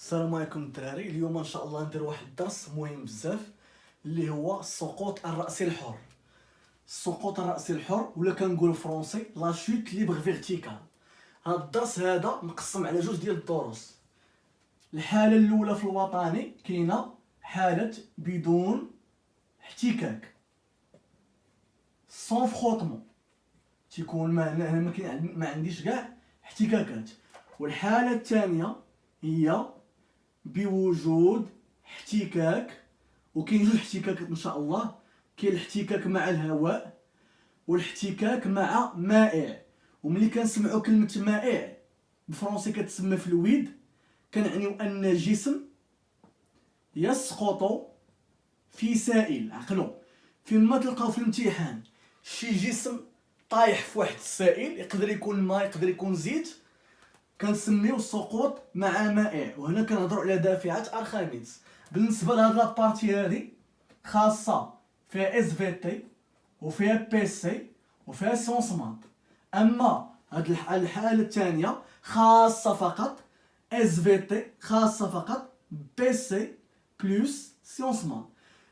السلام عليكم الدراري. اليوم ان شاء الله ندير واحد الدرس مهم بزاف اللي هو السقوط الرأسي الحر. السقوط الرأسي الحر ولا كنقولوا فرونسي لا شوت ليبر فيرتيكال. هذا الدرس هذا مقسم على جوج ديال الدروس. الحالة الأولى في الوطني كاينة حالة بدون احتكاك سون فخوطمون، تيكون ما عنديش كاع احتكاكات. والحالة الثانية هي بوجود احتكاك، وكاين جوج احتكاكات ان شاء الله. كاين الاحتكاك مع الهواء والاحتكاك مع مائع. وملي كنسمعوا كلمه مائع بالفرنسي كتسمى فلويد، كنعنيو ان الجسم يسقط في سائل. عقلوا فيما تلقاو في الامتحان شي جسم طايح في واحد السائل، يقدر يكون ماء يقدر يكون زيت، كنسميو السقوط مع مائع. وهنا كنهضروا على دافعة ارخميدس. بالنسبه لهاد لابارتي هادي خاصه فيها اس في تي وفيها بي سي وفيها سيونس مات. اما هاد الحاله الثانيه خاصه فقط اس في تي، خاصه فقط بي سي بلس سيونس مات.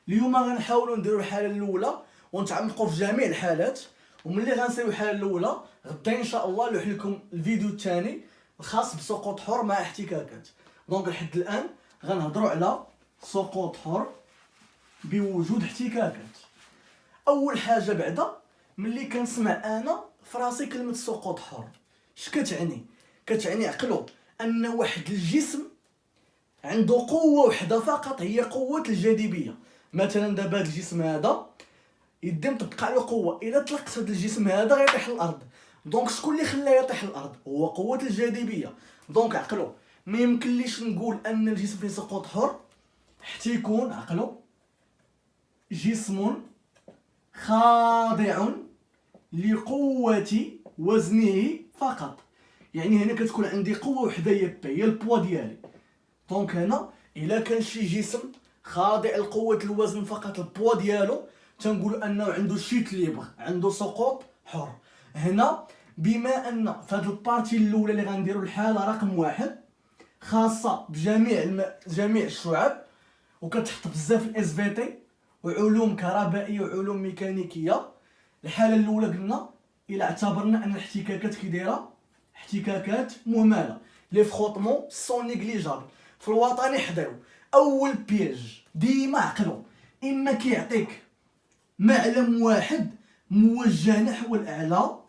اليوم غنحاولوا نديروا الحاله الاولى ونتعمقوا في جميع الحالات، وملي غنساليو الحاله الاولى غدا ان شاء الله نلوح لكم الفيديو الثاني الخاص بسقوط حر مع احتكاكات. دونك لحد الان غنهضروا على سقوط حر بوجود احتكاكات. اول حاجه بعدا ملي كنسمع انا فراسي كلمه سقوط حر اش كتعني؟ كتعني عقلوا ان واحد الجسم عنده قوه وحده فقط، هي قوه الجاذبيه. مثلا دابا هذا الجسم هذا يدي مطبق عليه قوه، الا طلقت هذا الجسم هذا غيطيح للارض. دونك شكون اللي خلاه يطيح للارض؟ هو قوه الجاذبيه. دونك عقلوا ما يمكنليش نقول ان الجسم فيه سقوط حر حتى يكون عقلوا جسم خاضع لقوه وزنه فقط. يعني هنا كتكون عندي قوه وحده هي البوا ديالي. دونك هنا الا كان شي جسم خاضع لقوه الوزن فقط البوا ديالو تنقولوا انه عنده شيت ليبر، عنده سقوط حر. هنا بما ان في هذه البارتي الاولى اللي غنديروا الحاله رقم واحد خاصه جميع الشعب، وكتحط بزاف الاس في تي وعلوم كهربائيه وعلوم ميكانيكيه. الحاله الاولى قلنا الى اعتبرنا ان الاحتكاكات كي دايره احتكاكات مهمله لي فخوطمون سون نيغليجابل. في الوطني حضروا اول بيج ديما عقلوا، اما كيعطيك معلم واحد موجه نحو الاعلى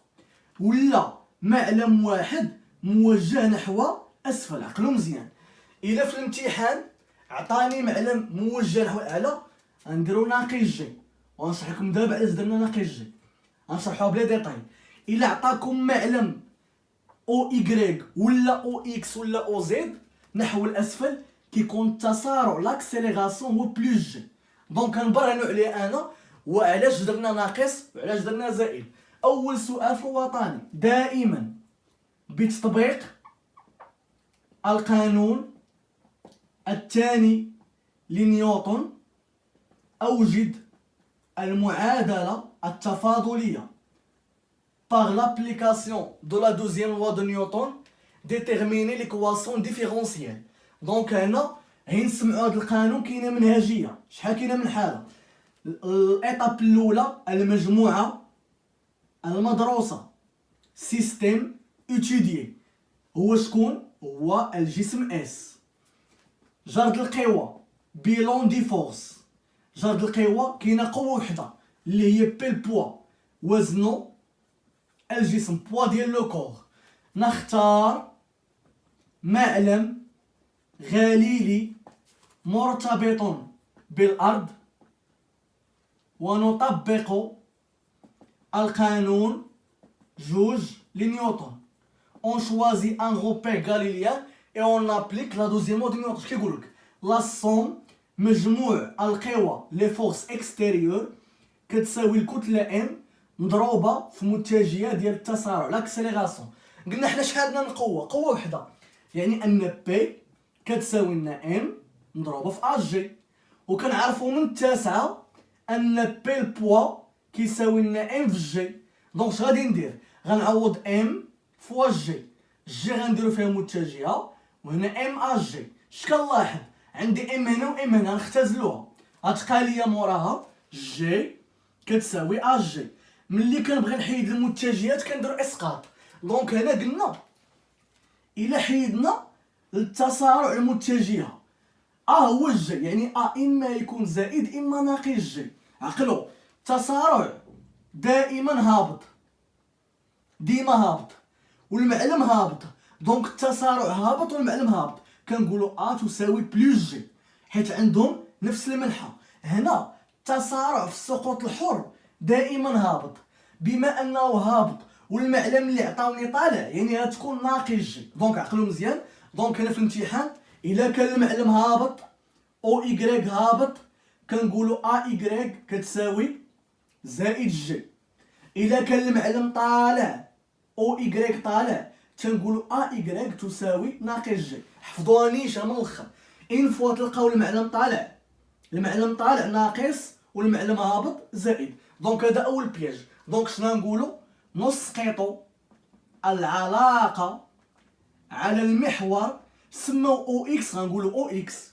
ولا معلم واحد موجه نحو اسفل. عقلوا مزيان. الا في الامتحان عطاني معلم موجه نحو الاعلى غنديرو ناقص جي، ونشرح لكم دابا علاش درنا ناقص جي، غنشرحوها بلا ديطاي. الا عطاكم معلم او ايغريك ولا او اكس ولا او زد نحو الاسفل كيكون التسارع لاكسيليغاسيون هو بلوس جي. دونك غنبرهنوا عليه انا وعلاش درنا ناقص وعلاش درنا زائد. اول سؤال في الوطني دائما بتطبيق القانون الثاني لنيوتن اوجد المعادله التفاضليه. Par l'application de la deuxième loi de Newton, déterminer l'équation différentielle. دونك هنا غنسمعوا هذا القانون كاينه منهجيه. شحال كاينه من حاله؟ الايطاب الاولى المجموعه المدروسه سيستيم اتوديي هو شكون؟ هو الجسم اس. جرد القوى بيلون دي فورس. جرد القوى كاينه قوه وحده اللي هي بي البوا وزنو الجسم بوا ديال لو كور. نختار معلم غليلي مرتبط بالارض ونطبق القانون جوج لنيوتن. on choisit un repère galilien et on applique la deuxième loi de Newton. اش كيقولك؟ لا سوم مجموع القوى لي فورس اكستيريور كتساوي الكتله ام مضروبه في متجهه ديال التسارع لاكسيليغاسيون. قلنا حنا شحال عندنا القوه؟ قوه وحده، يعني ان بي كتساوي لنا ام مضروبه في اج جي. وكنعرفوا من التاسعه ان بي البوا كيساوي لنا ام في جي. دونك اش غادي ندير؟ غنعوض ام فوا جي. جي غنديرو فيها متجهه وهنا ام اش جي. اش كنلاحظ؟ عندي ام هنا و ام هنا نختزلوها، غتبقى ليا موراها جي كتساوي اش جي. ملي كنبغي نحيد المتجهات كندير اسقاط. دونك هنا قلنا الا حيدنا التسارع المتجهه هو الجي، يعني اما يكون زائد اما ناقص جي. عقلوا التسارع دائما هابط، ديما هابط، والمعلم هابط. دونك التسارع هابط والمعلم هابط، كنقولوا تساوي بلوس جي حيت عندهم نفس المنحى. هنا التسارع في السقوط الحر دائما هابط، بما انه هابط والمعلم اللي عطاوني طالع يعني غتكون ناقص جي. دونك عقلوا مزيان. دونك هنا في الامتحان الا كان المعلم هابط او ايكغيك هابط كنقولوا ايكغيك كتساوي زائد جي. الا كان المعلم طالع او ايكغيك طالع تنقولوا ايكغيك تساوي ناقص جي. حفظوها نيشان من الاخر. ان فوا تلقاو المعلم طالع ناقص والمعلم هابط زائد. دونك هذا اول بياج. دونك شنو نقولوا؟ نسقط العلاقه على المحور. سماو او اكس غنقولوا او اكس،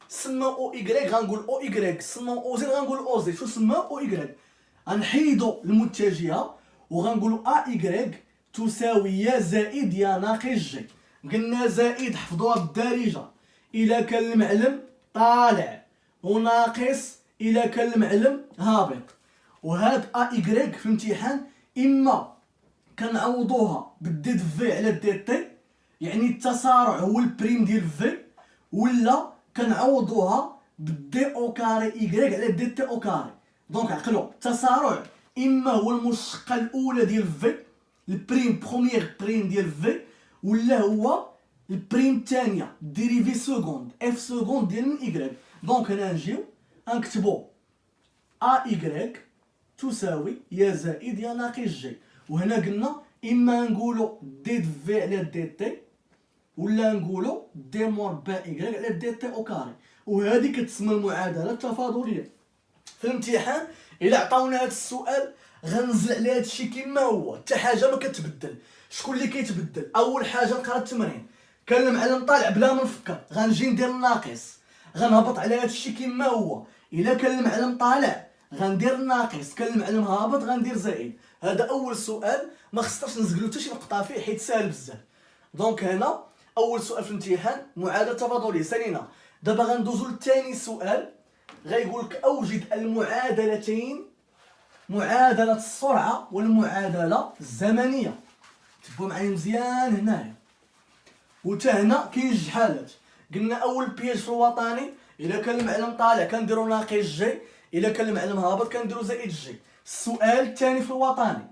سماو او ايكغيك غنقول او ايكغيك، سماو او زد غنقول او زد. شو سماو او ايكغيك؟ غنحيدو المتجهه وغنقولوا ايكغيك تساوي يا زائد يا ناقص جي. قلنا زائد حفظوها بالدارجه الا كان المعلم طالع، وناقص الا كان المعلم هابط. وهاد ايكغيك في الامتحان اما كنعوضوها بالدي في على دي تي، يعني التسارع هو البريم ديال في، ولا كنعوضوها بالدي او كاري ايكغيك على دي تي او كاري. دونك عقلوا التسارع اما هو المشتقه الاولى ديال في، البريم بروميير بريم ديال في، ولا هو البريم الثانيه ديريفي سكوند اف سكوند ديال من ايكغيك. دونك هنا نجيو نكتبو ايكغيك تساوي يا زائد يا ناقص جي. وهنا قلنا اما نقولوا دي في على دي تي، ولا نقولوا دي مربع ايكغيك على دي تي او كاري. وهذه كتسمى المعادله التفاضليه. في الامتحان الا عطاونا هذا السؤال غنزل على هذا الشيء كما هو، حتى حاجه ما كتبدل. شكون اللي كيتبدل؟ اول حاجه نقرا التمرين، كان المعلم طالع بلا ما نفكر غنجي ندير الناقص، غنهبط على هذا الشيء كما هو. الا كان المعلم طالع غندير الناقص، كان المعلم هابط غندير زائد. هذا اول سؤال ما خصناش نزقلو حتى شي نقطه فيه حيت ساهل بزاف. دونك هنا اول سؤال في الامتحان معادله تفاضليه سالينا. دابا غندوزو لثاني سؤال، غيقول لك اوجد المعادلتين، معادله السرعه والمعادله الزمنيه. تبقوا معايا مزيان هنايا. وتا هنا كاين جوج حالات. قلنا اول بياج في الوطني الا كان المعلم طالع كنديرو ناقص جي، الا كان المعلم هابط كنديرو زائد جي. السؤال الثاني في الوطني،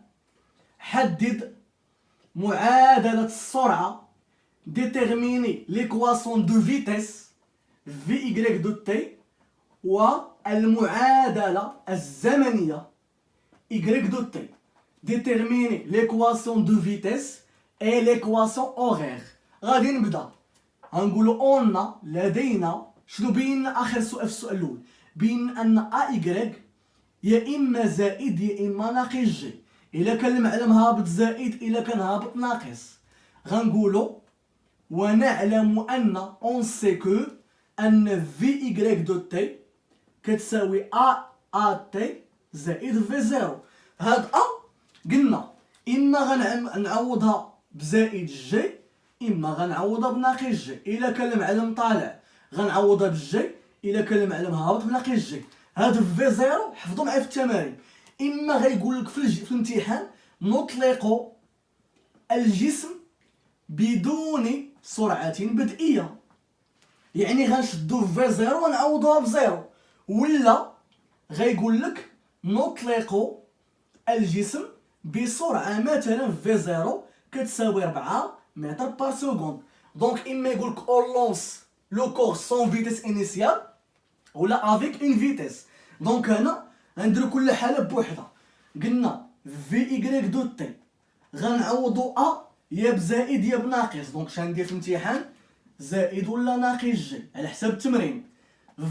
حدد معادله السرعه، ديتيرميني ليكواسيون دو فيتيس في ايكغيك دو تي، والمعادله الزمنيه ايكغيك دو تي. ديتيرميني ليكواسيون دو فيتيس اي ليكواسيون اوغير. غادي نبدا غنقولوا اون لدينا. شنو بينا اخر سؤال في السؤال الاول؟ بين ان ايكغيك يا اما زائد يا اما ناقص جي. الا كان المعلم هابط زائد، الا كان هابط ناقص. غنقولوا ونعلم ان اون سي كو ان في ايكغيك دو تي كتساوي ا تي زائد في زيرو. هاد قلنا اما غنعوضها بزائد جي، اما غنعوضها بناقص جي. الا كان المعلم طالع غنعوضها بالجي، الا كان المعلم هابط بناقص جي. هاد في زيرو حفظوا معايا في التمارين. اما غيقول لك في الامتحان نطلق الجسم بدون سرعه بدئيه، يعني غنشدو في زيرو ونعوضوها بزيرو. ولا غيقول لك نطلق الجسم بسرعه مثلا في زيرو كتساوي 4 متر بار سكوند. دونك اما يقول لك اون لونس لو كور سون فيتيس انيسيال، ولا افيك اون فيتيس. دونك هنا غنديرو كل حاله بوحدها. قلنا في ايكغيك دو تي غنعوضو يا بزائد يا بناقص. دونك شغندير في الامتحان زائد ولا ناقص جي على حساب التمرين.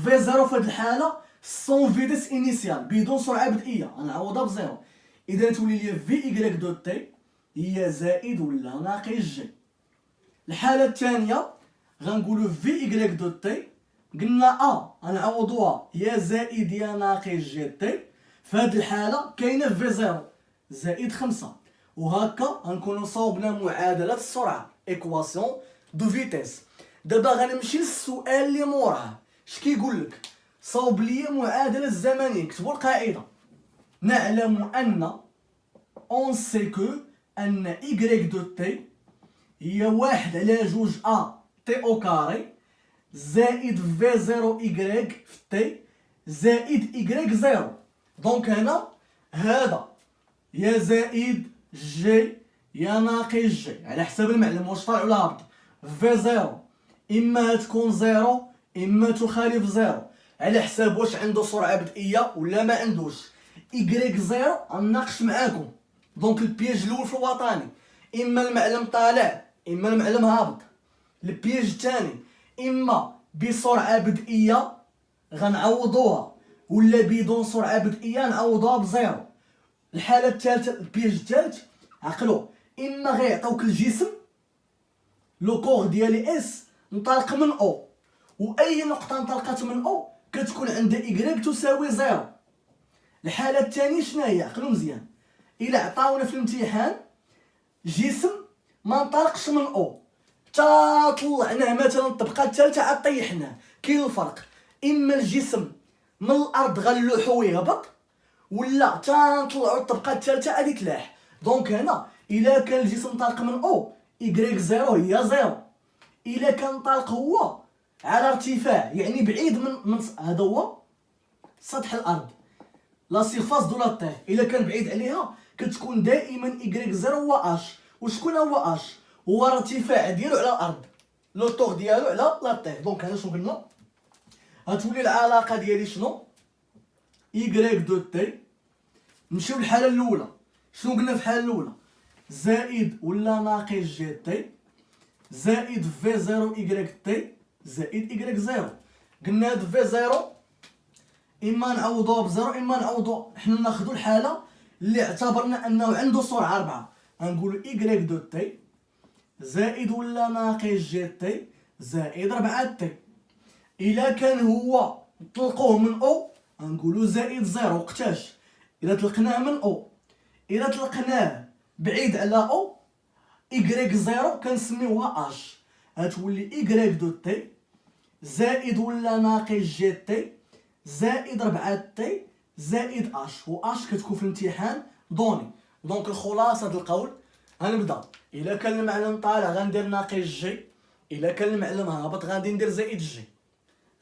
في زيرو في هاد الحاله سون فيتيس انيسيال بدون سرعه بدئيه غنعوضها بزيرو. اذا تولي لي في ايكغيك دو تي هي زائد ولا ناقص جي. الحاله الثانيه غنقولوا في إيكغيك دو تي، قلنا غنعوضوها يا زائد يا ناقص جي تي. في هاد الحالة كاينة في زيرو زائد 5، وهكا غنكونوا صوبنا معادلة السرعة، إيكواسيون دو فيتيس. دابا غنمشي للسؤال اللي موراه، اش كيقول لك؟ صوب لي معادلة الزمنية. نكتبوا القاعدة. نعلم أن on sait que أن y دو تي هي 1 على 2 تي او كاري زائد في 0 y في تي زائد y 0. دونك هنا هذا يا زائد جي يا ناقص جي على حساب المعلم واش طالع ولا هابط. في 0 اما تكون 0 اما تخالف 0 على حساب واش عنده سرعه بدئيه ولا ما عندوش. y 0 غنناقش معاكم. دونك البياج الاول في الوطني اما المعلم طالع اما المعلم هابط. البياج الثاني اما بسرعه بدئيه غنعوضوها ولا بدون سرعه بدئيه نعوضوها بزيرو. الحاله الثالثه البياج الثالث عقلوا، اما غيعطيوك الجسم لو كور ديالي اس انطلق من او، واي نقطه انطلقت من او كتكون عندها y تساوي زيرو. الحاله الثانيه شناهي؟ عقلوا مزيان. الا عطاونا في الامتحان جسم ما انطلقش من او تا طلعناه مثلا الطبقه الثالثه عاد طيحناه، كاين الفرق. اما الجسم من الارض غنلوحو ويهبط، ولا تا نطلعو الطبقه الثالثه غادي تلاح. دونك هنا الا كان الجسم انطلق من او y 0 هي 0. الا كان انطلق هو على ارتفاع يعني بعيد من هذا هو سطح الارض لا سيرفاس دو لا تير، الا كان بعيد عليها كتكون دائما y 0 هو اش. وشكون هو اش؟ هو الارتفاع ديالو على الارض، لو طور ديالو على لا تير. دونك هنا شنو قلنا؟ غتولي العلاقه ديالي شنو؟ y دو تي. نمشيو للحاله الاولى. شنو قلنا في الحاله الاولى؟ زائد ولا ناقص جي تي زائد في 0 y تي زائد y 0. قلنا هاد في 0 اما نعوضوها بزيرو اما نعوضو، حنا ناخدو الحاله اللي اعتبرنا انه عنده سرعه 4. غنقولو y دو تي زائد ولا ناقص جي تي زائد 4 تي. الا كان هو نطلقوه من او غنقولو زائد 0. وقتاش؟ الا طلقناه من او. الا طلقناه بعيد على او y 0 كنسميوها اش. غتولي y دو تي زائد ولا ناقص جي تي زائد 4 تي زائد اش. و اش كتكون في الامتحان دوني. دونك الخلاصه ديال القول غنبدا. الا كان المعلم طالع غندير ناقص جي، الا كان المعلم هابط غادي ندير زائد جي.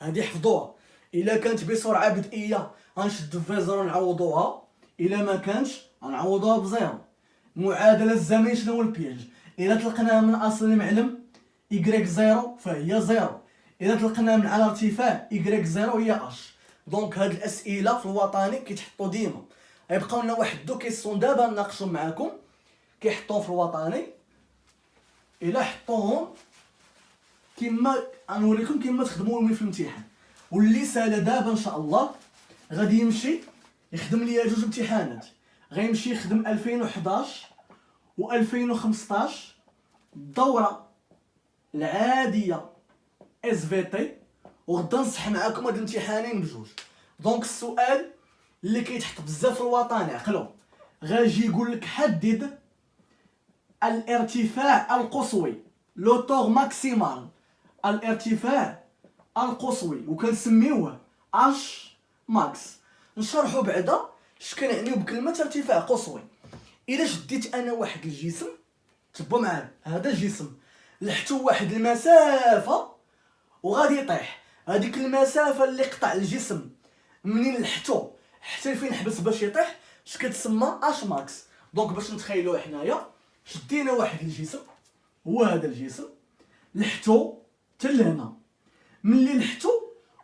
هادي حفظوها. الا كانت بسرعه بدئيه غنشد في زيرو نعوضوها، الا ما كانش غنعوضوها بزيرو. المعادله الزمنيه شنو هو البياج؟ الا طلقناها من اصل المعلم y 0 فهي 0، الا طلقناها من على ارتفاع y 0 هي اش. دونك هاد الاسئله في الوطني كيتحطوا ديما. غيبقاو لنا واحد دو كيسيون دابا نناقشوا معاكم كيحطوهم في الوطني. الا حطوهم كيما غنوريكم كيما تخدموهم في الامتحان. واللي سالا دابا ان شاء الله غادي يمشي يخدم ليا جوج امتحانات. غيمشي يخدم 2011 و 2015 الدوره العاديه اس في تي، وغدا نصح معاكم هاد الامتحانين بجوج. دونك السؤال اللي كيتحط بزاف في الوطني عقلو غاجي يقول لك حدد الارتفاع القصوي لو طور ماكسيمال. الارتفاع القصوي وكنسميوه اش ماكس. نشرحو بعدا اش كنعنيو بكلمه ارتفاع قصوي. الا شديت انا واحد الجسم، تبعوا معايا، هذا الجسم لحتو واحد المسافه وغادي يطيح، هذيك المسافه اللي قطع الجسم منين لحتو حتى فين حبس باش يطيح اش كتسمى اش ماكس. دونك باش نتخيلوا حنايا شدينا واحد الجسم، هو هذا الجسم، لحتو حتى لهنا، ملي لحتو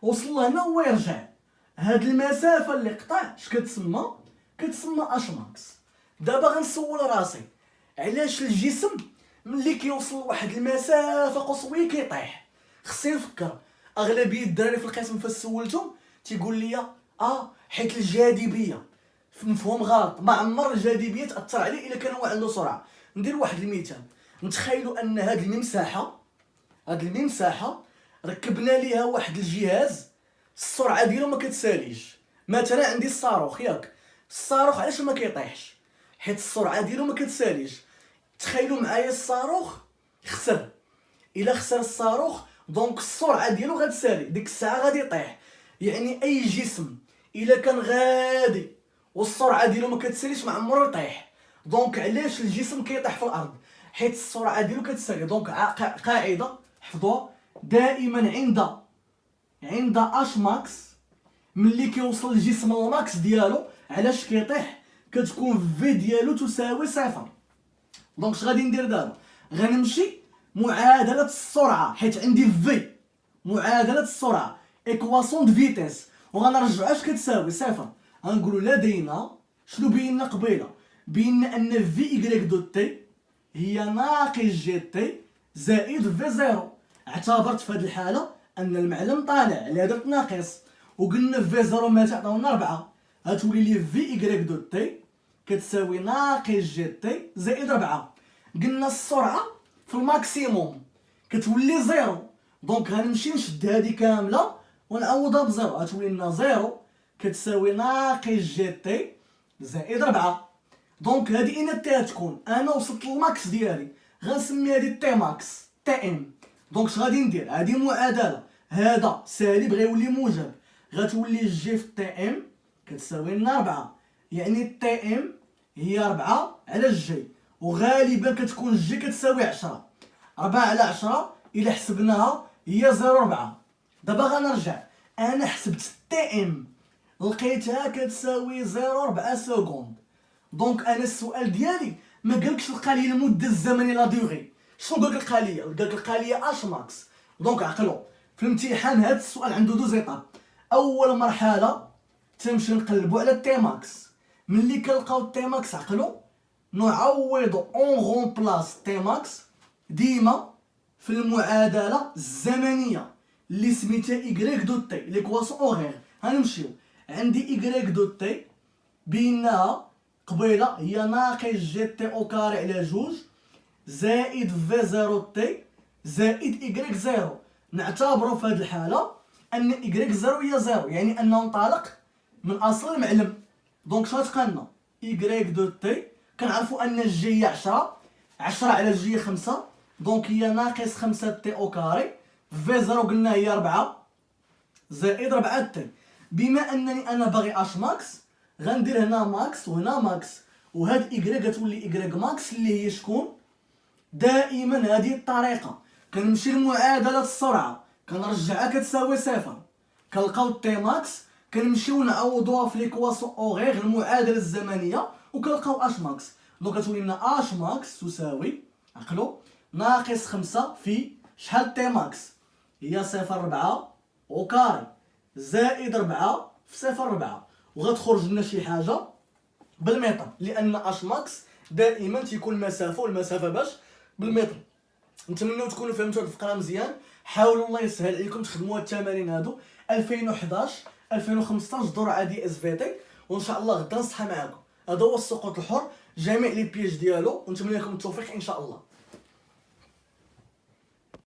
وصل لهنا هو يرجع، هاد المسافه اللي قطع اش كتسمى؟ كتسمى اش ماكس. دابا غنسول راسي علاش الجسم ملي كيوصل لواحد المسافه قصويه كيطيح؟ خصني نفكر. اغلبيه الدراري في القسم فاش سولتهم تيقول لي حيت الجاذبيه. مفهوم غلط. ما عمر الجاذبيه تاثر عليه الا كان هو عنده سرعه. ندير واحد المثال. نتخيلوا ان هذه المساحه هاد المساحه ركبنا ليها واحد الجهاز السرعه ديالو ما كتساليش. مثلا عندي الصاروخ ياك، الصاروخ علاش ما كيطيحش؟ حيت السرعه ديالو ما كتساليش. تخيلوا معايا الصاروخ خسر، الا خسر الصاروخ دونك السرعه ديالو غتسالي، ديك الساعه غادي يطيح. يعني اي جسم الا كان غادي والسرعه ديالو ما كتساليش ما عمرو يطيح. دونك علاش الجسم كيطيح في الارض؟ حيت السرعه ديالو كتسالي. دونك قاعده حفظوها دائما عند اش ماكس، ملي كيوصل الجسم للماكس ديالو علاش كيطيح؟ كتكون في ديالو تساوي صفر. دونك اش غادي ندير دابا؟ غنمشي معادله السرعه، حيت عندي في معادله السرعه ايكواسيون دو فيتيس، وغنرجعو اش كتساوي صفر. غنقولوا لدينا شنو بينا قبيله؟ بينا ان في ايكغيك دو تي هي ناقص جي تي زائد في زيرو. اعتبرت في هذه الحاله ان المعلم طالع على درت ناقص، وقلنا في زيرو ما تعطيونا 4، غتولي لي في ايكغيك دو تي كتساوي ناقص جي تي زائد 4. قلنا السرعه في الماكسيموم كتولي زيرو، دونك غنمشي نشد هذه كامله ونعوضها بزيرو، غتولي لنا زيرو كتساوي ناقص جي تي زائد 4. دونك هذه اين تي تكون؟ انا وصلت للماكس ديالي، غنسمي هذه تي ماكس تي ام. دونك اش غادي ندير؟ هذه معادله، هذا سالب غيولي موجب، غتولي جي في تي ام كتساوي لنا 4. يعني تي ام هي 4 على الجي، وغالبا كتكون الجي كتساوي 10. 4 على 10 الا حسبناها هي 0.4. دابا غنرجع، انا حسبت تي ام لقيتها كتساوي 0.4 سكوند. دونك انا السؤال ديالي ما قالكش لقى لي المده الزمنيه لا دوغي، شنو قالك لقى لي؟ قالك لقى لي اش ماكس. دونك عقلوا في الامتحان هذا السؤال عنده دوز ايطاب. اول مرحله تمشي نقلبوا على التي ماكس، ملي كنلقاو التي ماكس عقلوا نعوضوا اون غومبلاس تي ماكس ديما في المعادله الزمنيه اللي سميتها ايكغيك دو تي ليكواسيون اوغير. غنمشيو عندي ايكغيك دو تي بينها قبيله هي ناقص جي تي او كاري على جوج زائد في زيرو تي زائد ايكغيك زيرو. نعتبروا في هذه الحاله ان ايكغيك زيرو هي زيرو، يعني انه انطلق من اصل المعلم. دونك شنو تقالنا؟ ايكغيك دو تي كنعرفوا ان الجي هي 10 على الجي 5، دونك هي ناقص 5 تي او كاري. في زيرو قلنا هي 4 زائد 4 تي. بما انني انا باغي اش ماكس غندير هنا ماكس وهنا ماكس، وهاد ايكغيك غتولي ايكغيك ماكس اللي هي شكون؟ دائما هذه الطريقه، كنمشي لمعادله السرعه كنرجعها كتساوي صفر، كنلقاو تي ماكس كنمشيو نعوضوها في ليكواسيون اوغيغ المعادله الزمنيه وكنلقاو اش ماكس. دونك غتولي لنا اش ماكس تساوي عقلوا ناقص 5 في شحال تي ماكس هي 0.4 او كاري زائد 4 في 0.4، وغتخرج لنا شي حاجه بالمتر، لان اش ماكس دائما تيكون المسافه، والمسافه باش بالمتر. نتمنوا تكونوا فهمتوا هذه الفقره مزيان. حاولوا الله يسهل عليكم تخدموا هاد التمارين هادو 2011 2015 دور عادي اس في تي، وان شاء الله غدا نصحى معاكم. هذا هو السقوط الحر، جميع لي بيج ديالو، ونتمنى لكم التوفيق ان شاء الله.